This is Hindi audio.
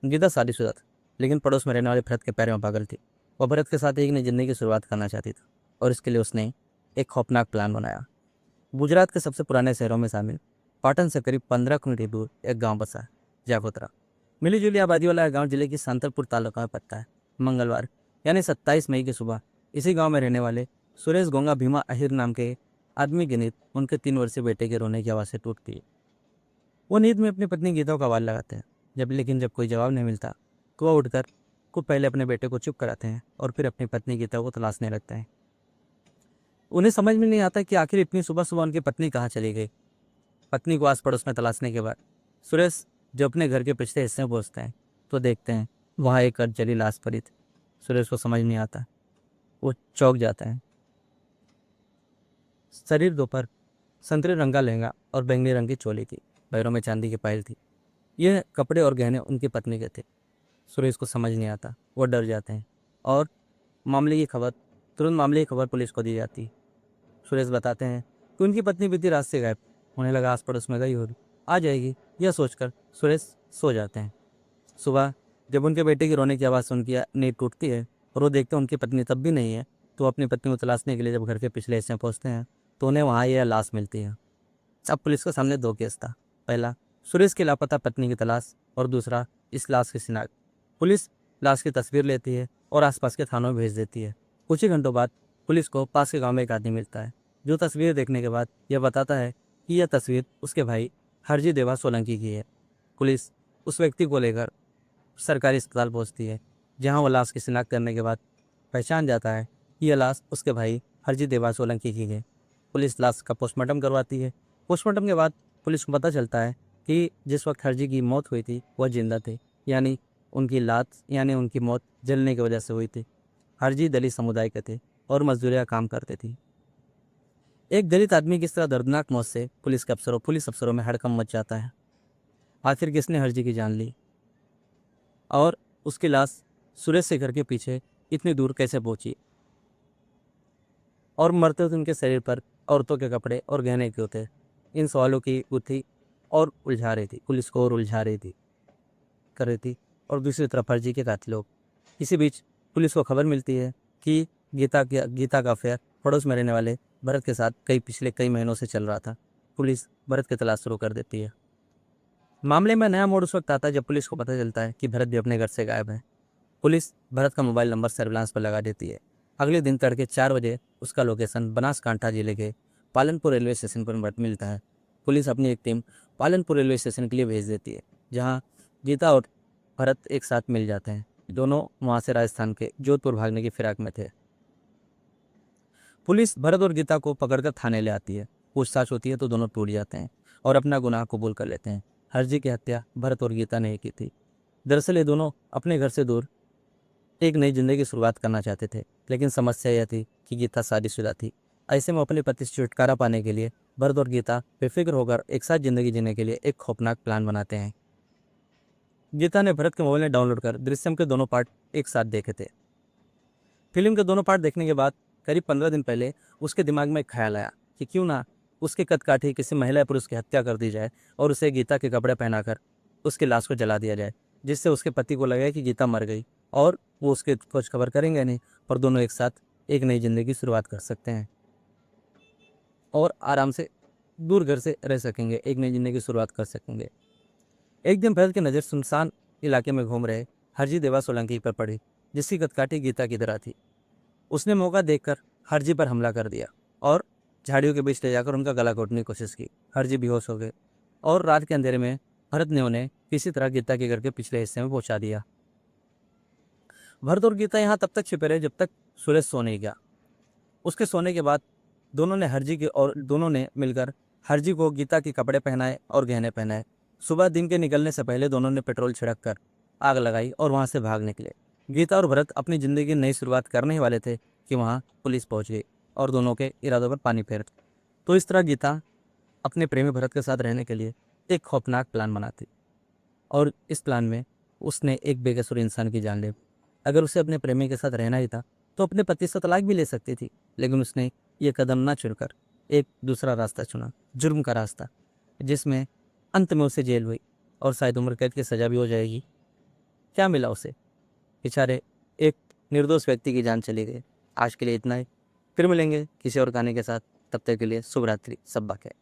गीता शादीशुदा थी, लेकिन पड़ोस में रहने वाले भरत के प्यार में पागल थी। वह भरत के साथ एक नई जिंदगी की शुरुआत करना चाहती थी और इसके लिए उसने एक खौफनाक प्लान बनाया। गुजरात के सबसे पुराने शहरों में शामिल पाटन से करीब 15 किलोमीटर दूर एक गांव बसा है, जागोत्रा। मिलीजुली आबादी वाला गांव जिले की सांतलपुर तालुका में पड़ता है। मंगलवार यानी 27 मई की सुबह इसी गांव में रहने वाले सुरेश गोंगा भीमा अहिर नाम के आदमी की नींद उनके 3 वर्षीय बेटे के रोने की आवाज़ से टूटती है। वो नींद में अपनी पत्नी गीता को आवाज़ लगाते हैं। जब कोई जवाब नहीं मिलता तो वह उठकर को पहले अपने बेटे को चुप कराते हैं और फिर अपनी पत्नी गीता को तलाशने लगते हैं। उन्हें समझ में नहीं आता कि आखिर इतनी सुबह सुबह उनकी पत्नी कहाँ चली गई। पत्नी को आस पड़ोस में तलाशने के बाद सुरेश जब अपने घर के पिछले हिस्से में पहुंचते हैं तो देखते हैं वहाँ एक जली लाश पड़ी थी। सुरेश को समझ नहीं आता, वो चौंक जाता है। शरीर दोपहर संतरे रंग का लहंगा और बैंगनी रंग की चोली थी, पैरों में चांदी की पायल थी। यह कपड़े और गहने उनकी पत्नी के थे। सुरेश को समझ नहीं आता, वो डर जाते हैं और मामले की खबर पुलिस को दी जाती है। सुरेश बताते हैं कि उनकी पत्नी बीती रात से गायब, उन्हें लगा आस पड़ोस में गई होगी, आ जाएगी। यह सोचकर सुरेश सो जाते हैं। सुबह जब उनके बेटे की रोने की आवाज़ सुन के नींद टूटती है और वो देखते हैं उनकी पत्नी तब भी नहीं है, तो वो अपनी पत्नी को तलाशने के लिए जब घर के पिछले हिस्से में पहुंचते हैं तो उन्हें वहाँ यह लाश मिलती है। अब पुलिस के सामने दो केस था। पहला, सुरेश की लापता पत्नी की तलाश और दूसरा, इस लाश की शिनाख्त। पुलिस लाश की तस्वीर लेती है और आसपास के थानों में भेज देती है। कुछ ही घंटों बाद पुलिस को पास के गांव में एक आदमी मिलता है जो तस्वीर देखने के बाद यह बताता है कि यह तस्वीर उसके भाई हरजी देवा सोलंकी की है। पुलिस उस व्यक्ति को लेकर सरकारी अस्पताल पहुंचती है, जहां वो लाश की शिनाख्त करने के बाद पहचान जाता है कि यह लाश उसके भाई हरजी देवा सोलंकी की है। पुलिस लाश का पोस्टमार्टम करवाती है। पोस्टमार्टम के बाद पुलिस को पता चलता है कि जिस वक्त हरजी की मौत हुई थी वह जिंदा थे, यानी उनकी मौत जलने की वजह से हुई थी। हरजी दलित समुदाय के थे और मजदूरी का काम करते थे। एक दलित आदमी की इस तरह दर्दनाक मौत से पुलिस अफसरों में हड़कंप मच जाता है। आखिर किसने हरजी की जान ली और उसकी लाश सुरेश के घर के पीछे इतनी दूर कैसे पहुंची, और मरते हुए उनके शरीर पर औरतों के कपड़े और गहने क्यों थे। इन सवालों की गुत्थी और उलझा रही थी पुलिस को, और उलझा रही थी कर रही थी। और दूसरी तरफ फर्जी के कातिल लोग। इसी बीच पुलिस को खबर मिलती है कि गीता का अफेयर पड़ोस में रहने वाले भरत के साथ पिछले कई महीनों से चल रहा था। पुलिस भरत की तलाश शुरू कर देती है। मामले में नया मोड़ उस वक्त आता है जब पुलिस को पता चलता है कि भरत भी अपने घर से गायब है। पुलिस भरत का मोबाइल नंबर सर्विलांस पर लगा देती है। अगले दिन तड़के 4 बजे उसका लोकेशन बनासकांठा जिले के पालनपुर रेलवे स्टेशन पर मिलता है। पुलिस अपनी एक टीम पालनपुर रेलवे स्टेशन के लिए भेज देती है, जहाँ गीता और भरत एक साथ मिल जाते हैं। दोनों वहाँ से राजस्थान के जोधपुर भागने की फिराक में थे। पुलिस भरत और गीता को पकड़कर थाने ले आती है। पूछताछ होती है तो दोनों टूट जाते हैं और अपना गुनाह कबूल कर लेते हैं। हरजी की हत्या भरत और गीता ने ही की थी। दरअसल ये दोनों अपने घर से दूर एक नई जिंदगी की शुरुआत करना चाहते थे, लेकिन समस्या यह थी कि गीता शादीशुदा थी। ऐसे में अपने पति से छुटकारा पाने के लिए भरत और गीता बेफिक्र होकर एक साथ जिंदगी जीने के लिए एक खौफनाक प्लान बनाते हैं। गीता ने भरत के मोबाइल में डाउनलोड कर दृश्यम के दोनों पार्ट एक साथ देखे थे। फिल्म के दोनों पार्ट देखने के बाद करीब 15 दिन पहले उसके दिमाग में एक ख्याल आया कि क्यों ना उसके कद काठी किसी महिला या पुरुष की हत्या कर दी जाए और उसे गीता के कपड़े पहनाकर उसकी लाश को जला दिया जाए, जिससे उसके पति को लगे कि गीता मर गई और वो उसके खोज खबर करेंगे नहीं, पर दोनों एक साथ एक नई जिंदगी की शुरुआत कर सकते हैं और आराम से दूर घर से रह सकेंगे, एक नई जिंदगी की शुरुआत कर सकेंगे। एक दिन भरत की नज़र सुनसान इलाके में घूम रहे हरजी देवा सोलंकी पर पड़ी, जिसकी कदकाठी गीता की तरह थी। उसने मौका देखकर हरजी पर हमला कर दिया और झाड़ियों के बीच ले जाकर उनका गला घोटने की कोशिश की। हरजी बेहोश हो गए और रात के अंधेरे में भरत ने उन्हें किसी तरह गीता के घर के पिछले हिस्से में पहुंचा दिया। भरत और गीता यहाँ तब तक छिपे रहे जब तक सूरज सो नहीं गया। उसके सोने के बाद दोनों ने मिलकर हरजी को गीता के कपड़े पहनाए और गहने पहनाए। सुबह दिन के निकलने से पहले दोनों ने पेट्रोल छिड़क कर आग लगाई और वहां से भाग निकले। गीता और भरत अपनी जिंदगी की नई शुरुआत करने ही वाले थे कि वहां पुलिस पहुंच गई और दोनों के इरादों पर पानी फेर। तो इस तरह गीता अपने प्रेमी भरत के साथ रहने के लिए एक खौफनाक प्लान बनाती और इस प्लान में उसने एक बेकसूर इंसान की जान ली। अगर उसे अपने प्रेमी के साथ रहना ही था तो अपने पति से तलाक भी ले सकती थी, लेकिन उसने ये कदम ना चुनकर एक दूसरा रास्ता चुना, जुर्म का रास्ता, जिसमें अंत में उसे जेल हुई और शायद उम्र कैद की सजा भी हो जाएगी। क्या मिला उसे? बेचारे एक निर्दोष व्यक्ति की जान चली गई। आज के लिए इतना ही, फिर मिलेंगे किसी और गाने के साथ। तब तक के लिए शुभ रात्रि, सब्बा खैर।